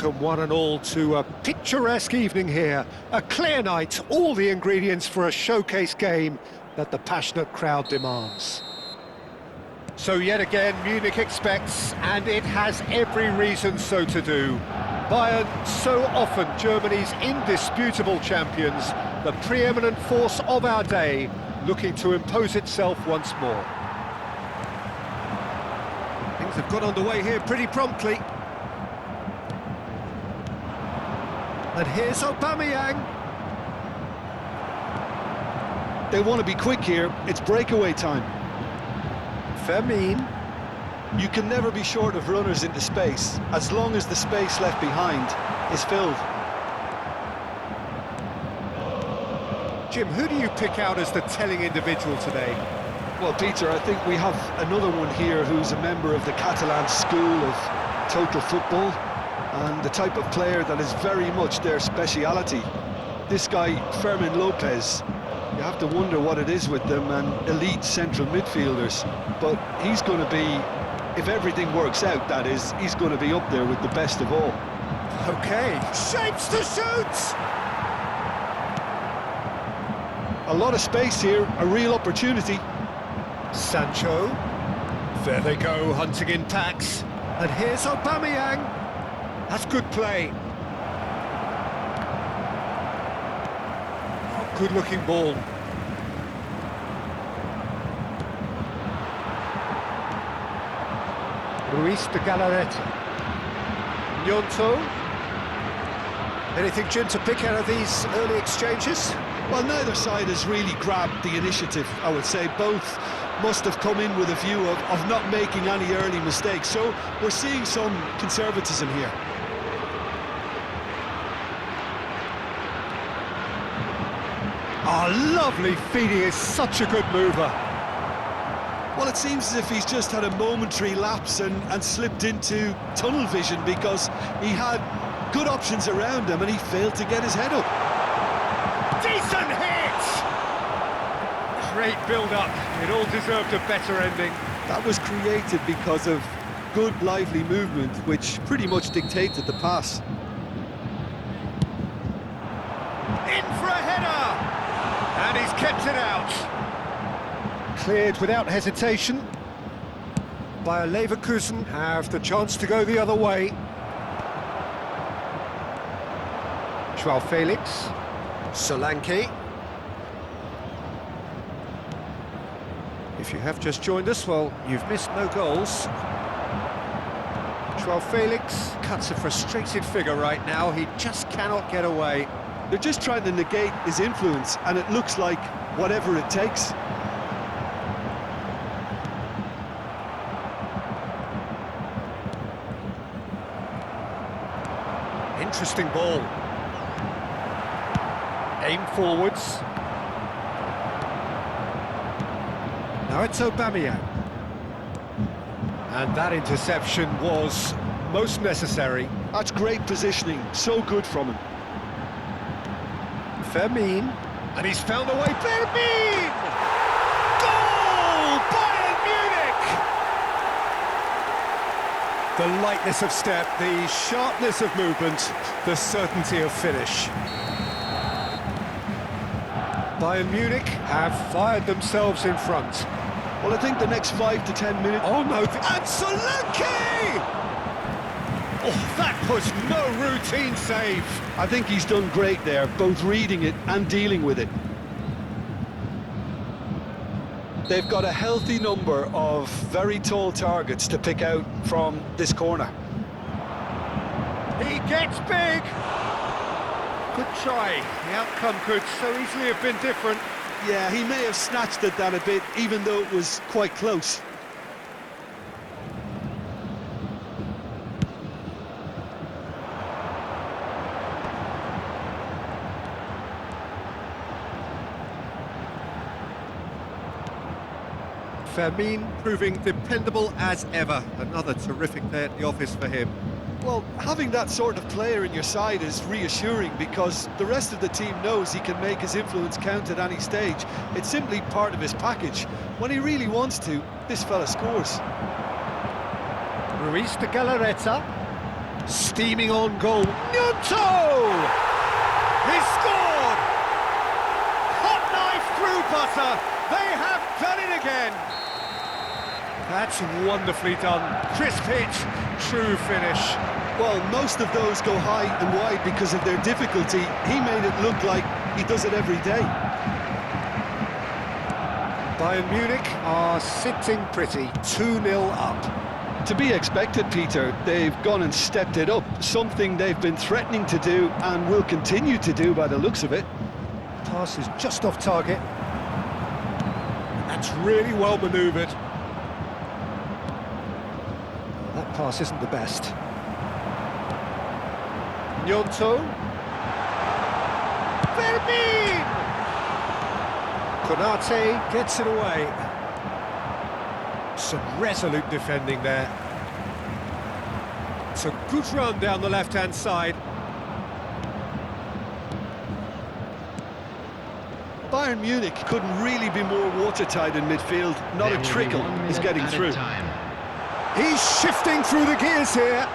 welcome one and all to a picturesque evening here. A clear night, all the ingredients for a showcase game that the passionate crowd demands. So yet again, Munich expects, and it has every reason so to do. Bayern, so often Germany's indisputable champions, the preeminent force of our day, looking to impose itself once more. Things have got underway here pretty promptly. And here's Aubameyang. They want to be quick here, it's breakaway time. Fermin. You can never be short of runners into space, as long as the space left behind is filled. Jim, who do you pick out as the telling individual today? Well, Peter, I think we have another one here who's a member of the Catalan school of total football, and the type of player that is very much their speciality. This guy, Fermin Lopez, you have to wonder what it is with them and elite central midfielders, but he's going to be, if everything works out, that is, he's going to be up there with the best of all. Okay, shapes to shoot! A lot of space here, a real opportunity. Sancho. There they go, hunting in packs. And here's Aubameyang. That's good play. Oh, good-looking ball. Ruiz de Galarreta. Gnonto. Anything, Jim, to pick out of these early exchanges? Well, neither side has really grabbed the initiative, I would say. Both must have come in with a view of not making any early mistakes. So we're seeing some conservatism here. Oh, lovely feed. He is such a good mover. Well, it seems as if he's just had a momentary lapse and slipped into tunnel vision, because he had good options around him and he failed to get his head up. Decent hit! Great build-up. It all deserved a better ending. That was created because of good, lively movement, which pretty much dictated the pass. In for a header! And he's kept it out. Cleared without hesitation. Bayer Leverkusen have the chance to go the other way. Joao Felix. Solanke. If you have just joined us, well, you've missed no goals. Joao Felix cuts a frustrated figure right now. He just cannot get away. They're just trying to negate his influence, and it looks like whatever it takes. Interesting ball. Aim forwards. Now it's Aubameyang. And that interception was most necessary. That's great positioning, so good from him. Fermin. And he's found a way. Fermin! Goal! Bayern Munich! The lightness of step, the sharpness of movement, the certainty of finish. Bayern Munich have fired themselves in front. Well, I think the next 5 to 10 minutes... Oh no, and Solanke! Oh, that was no routine save. I think he's done great there, both reading it and dealing with it. They've got a healthy number of very tall targets to pick out from this corner. He gets big. Good try. The outcome could so easily have been different. Yeah, he may have snatched at that a bit, even though it was quite close. Fermin proving dependable as ever. Another terrific day at the office for him. Well, having that sort of player in your side is reassuring, because the rest of the team knows he can make his influence count at any stage. It's simply part of his package. When he really wants to, this fella scores. Ruiz de Galarreta. Steaming on goal. Gnonto! He scored! Hot knife through butter. They have done it again. That's wonderfully done. Crisp hit, true finish. Well, most of those go high and wide because of their difficulty. He made it look like he does it every day. Bayern Munich are sitting pretty, 2-0 up. To be expected, Peter. They've gone and stepped it up, something they've been threatening to do and will continue to do by the looks of it. Pass is just off target. That's really well manoeuvred. That pass isn't the best. Gnonto. Vermin! Konate gets it away. Some resolute defending there. It's a good run down the left-hand side. Bayern Munich couldn't really be more watertight in midfield. Not a trickle is getting through. He's shifting through the gears here.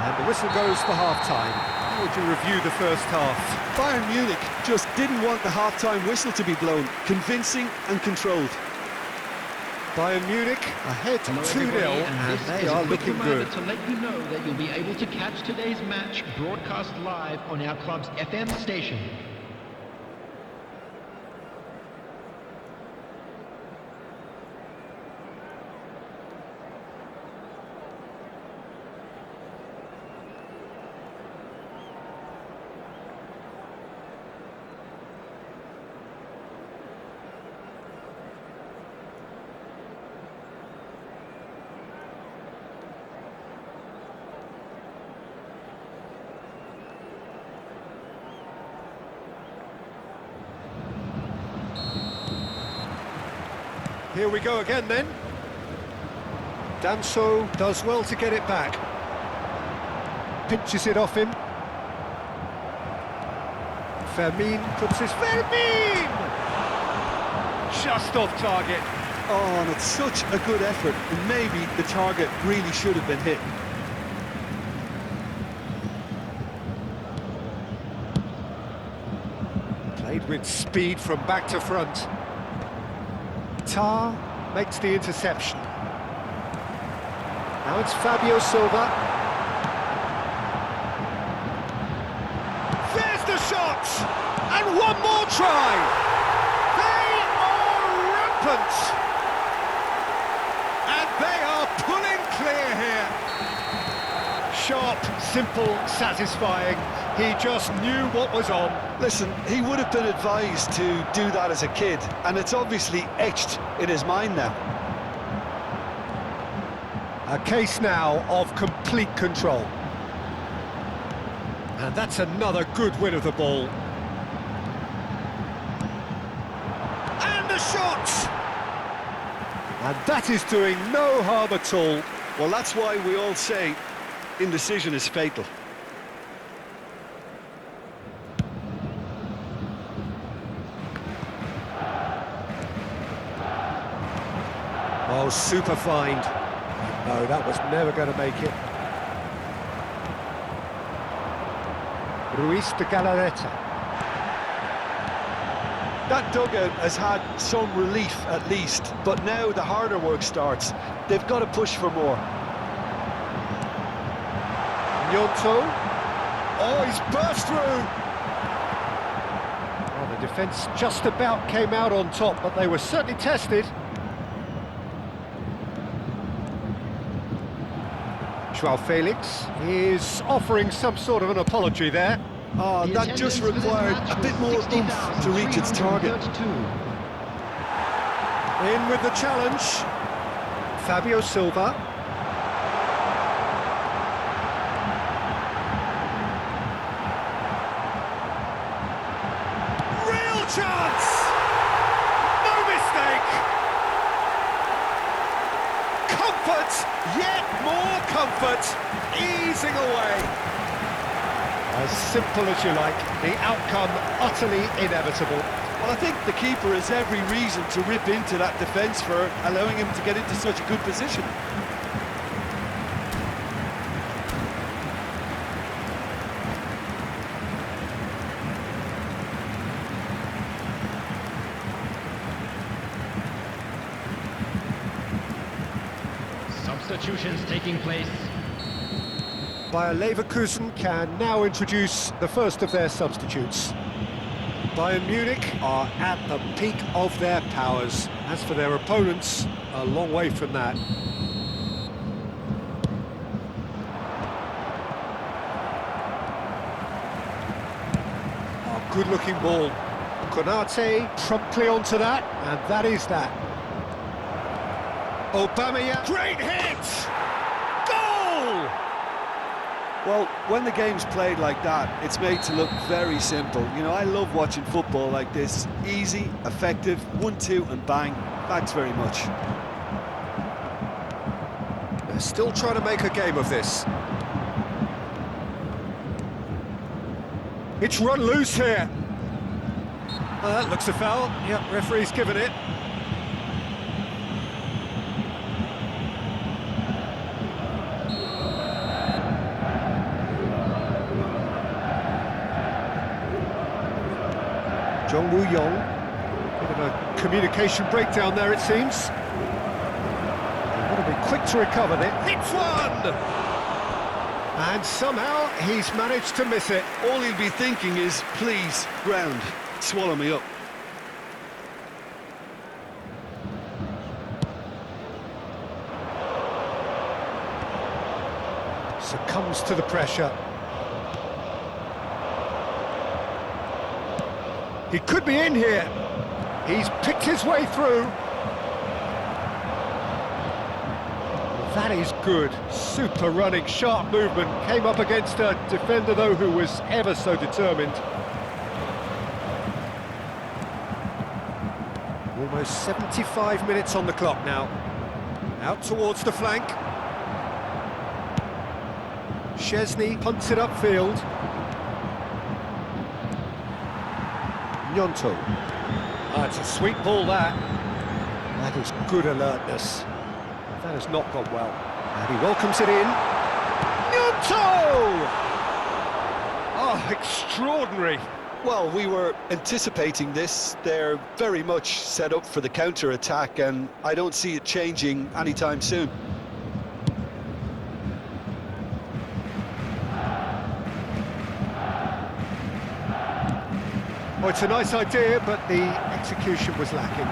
And the whistle goes for half-time. How would you review the first half? Bayern Munich just didn't want the half-time whistle to be blown. Convincing and controlled. Bayern Munich ahead 2-0, and they are looking good. To let you know that you'll be able to catch today's match broadcast live on our club's FM station. Here we go again then. Danso does well to get it back. Pinches it off him. Fermin puts his... Fermin! Just off target. Oh, and it's such a good effort. And maybe the target really should have been hit. Played with speed from back to front. Tar makes the interception. Now it's Fabio Silva. There's the shot! And one more try! They are rampant! And they are pulling clear here. Sharp, simple, satisfying. He just knew what was on. Listen, he would have been advised to do that as a kid, and it's obviously etched in his mind now. A case now of complete control. And that's another good win of the ball. And the shot! And that is doing no harm at all. Well, that's why we all say indecision is fatal. Oh, super find. No, that was never going to make it. Ruiz de Galarreta. That dugout has had some relief at least, but now the harder work starts. They've got to push for more. Gnonto. Oh, he's burst through. Well, the defence just about came out on top, but they were certainly tested. Joao Felix is offering some sort of an apology there. Oh, that just required a bit more oomph to reach its target. In with the challenge. Fabio Silva. Real chance! No mistake! Comfort, yet more comfort, easing away. As simple as you like, the outcome utterly inevitable. Well, I think the keeper has every reason to rip into that defence for allowing him to get into such a good position. Substitutions taking place. Bayer Leverkusen can now introduce the first of their substitutes. Bayern Munich are at the peak of their powers. As for their opponents, a long way from that. Oh, good-looking ball. Konate promptly onto that, and that is that. Aubameyang, great hit! Goal! Well, when the game's played like that, it's made to look very simple. You know, I love watching football like this. Easy, effective, 1-2 and bang. Thanks very much. They're still trying to make a game of this. It's run loose here. That looks a foul. Yep, referee's given it. Jong Woo-yong, bit of a communication breakdown there, it seems. They've got to be quick to recover. They hits one! And somehow he's managed to miss it. All he'll be thinking is, please, ground, swallow me up. Succumbs to the pressure. He could be in here. He's picked his way through. That is good. Super running, sharp movement. Came up against a defender, though, who was ever so determined. Almost 75 minutes on the clock now. Out towards the flank. Szczesny punts it upfield. Gnonto. Ah, it's a sweet ball, that. That is good alertness. That has not gone well. And he welcomes it in. Gnonto! Oh, extraordinary. Well, we were anticipating this. They're very much set up for the counter-attack, and I don't see it changing anytime soon. Oh, it's a nice idea, but the execution was lacking.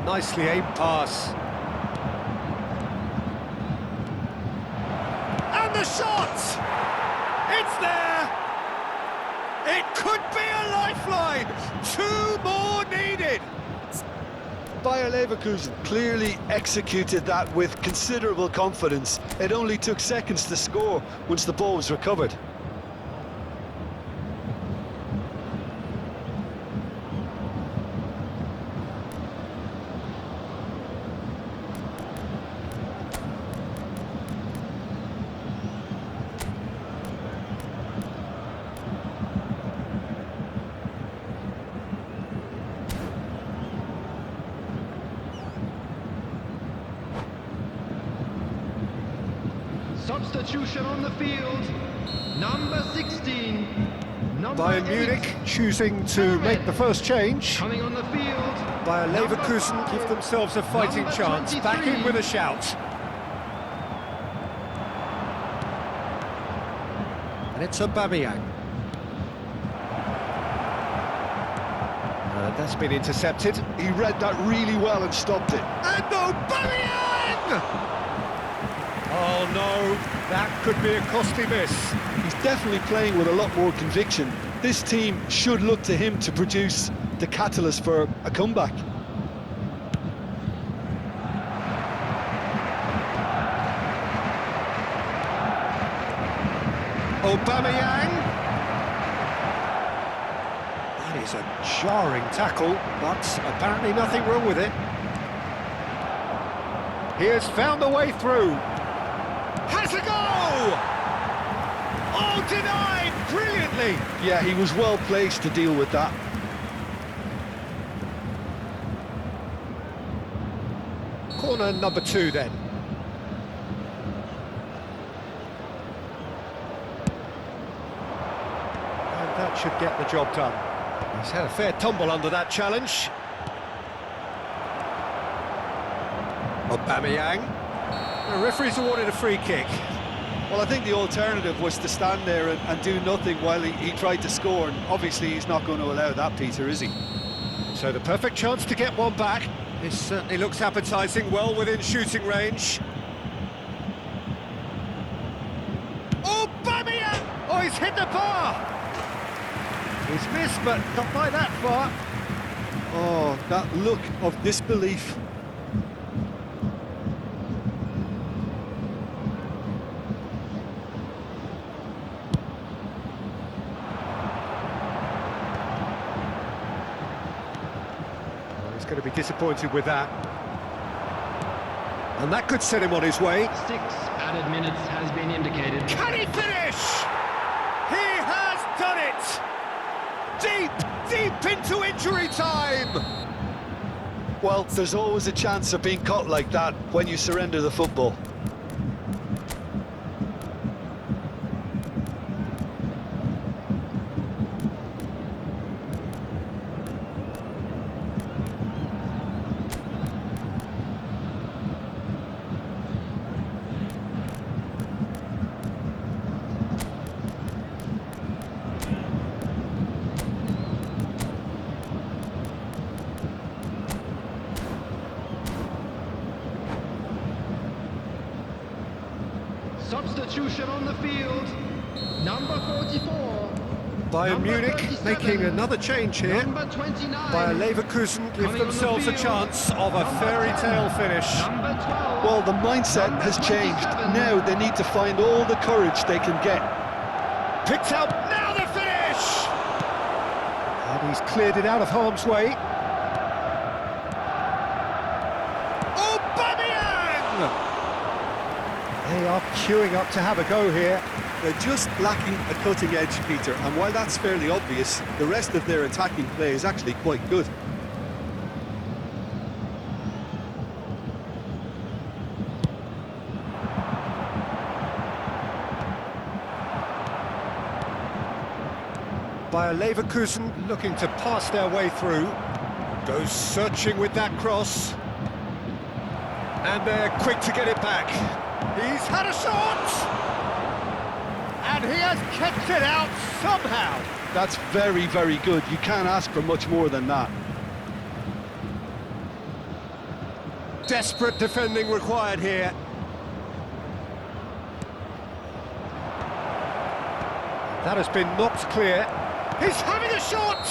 Nicely aimed pass. And the shot! It's there! It could be a lifeline! 2 more needed! Bayer Leverkusen clearly executed that with considerable confidence. It only took seconds to score once the ball was recovered. Substitution on the field. Number 16. Bayern Munich choosing to make the first change. Coming on the field. Bayer Leverkusen give themselves a fighting Number chance. 23. Back in with a shout. And it's Aubameyang. That's been intercepted. He read that really well and stopped it. And Aubameyang! Oh no, that could be a costly miss. He's definitely playing with a lot more conviction. This team should look to him to produce the catalyst for a comeback. Aubameyang. That is a jarring tackle, but apparently nothing wrong with it. He has found the way through. Has to go! Oh, denied brilliantly! Yeah, he was well placed to deal with that. Corner number 2 then. And that should get the job done. He's had a fair tumble under that challenge. Aubameyang. The referee's awarded a free kick. Well, I think the alternative was to stand there and do nothing while he tried to score, and obviously he's not going to allow that, Peter, is he? So the perfect chance to get one back. This certainly looks appetising, well within shooting range. Aubameyang! Oh, he's hit the bar! He's missed, but not by that far. Oh, that look of disbelief. He's going to be disappointed with that. And that could set him on his way. 6 added minutes has been indicated. Can he finish? He has done it! Deep into injury time! Well, there's always a chance of being caught like that when you surrender the football. Substitution on the field. Number 44. Bayern Number Munich 37, making another change here. Number 29. Bayer Leverkusen give Coming on the themselves a field. chance of a Number fairy 10. tale finish. Number 12. Well, the mindset has changed. Now they need to find all the courage they can get. Picked out, now the finish! And he's cleared it out of harm's way. Aubameyang! They are queuing up to have a go here. They're just lacking a cutting edge, Peter, and while that's fairly obvious, the rest of their attacking play is actually quite good. Bayer Leverkusen looking to pass their way through. Goes searching with that cross. And they're quick to get it back. He's had a shot! And he has kept it out somehow. That's very, very good. You can't ask for much more than that. Desperate defending required here. That has been knocked clear. He's having a shot!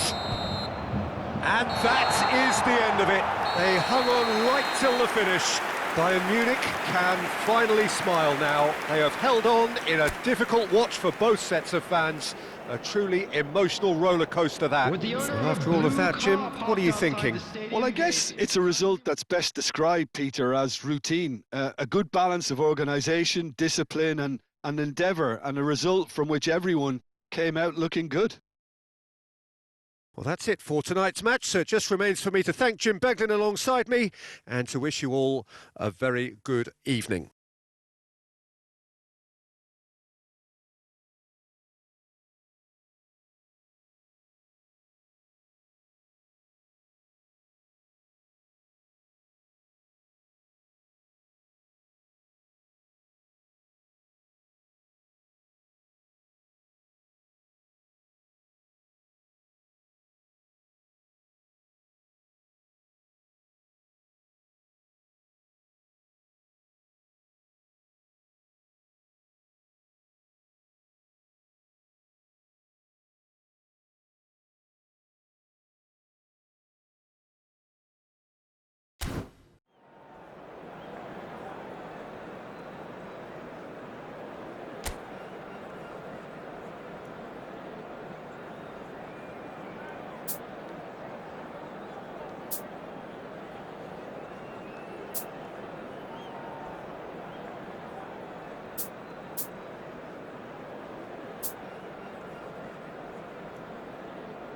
And that is the end of it. They hung on right till the finish. Bayern Munich can finally smile now. They have held on in a difficult watch for both sets of fans. A truly emotional roller coaster that. With the owner And after all of that, Jim, what are you thinking? Well, I guess it's a result that's best described, Peter, as routine. A good balance of organisation, discipline and endeavour, and a result from which everyone came out looking good. Well, that's it for tonight's match, so it just remains for me to thank Jim Beglin alongside me and to wish you all a very good evening.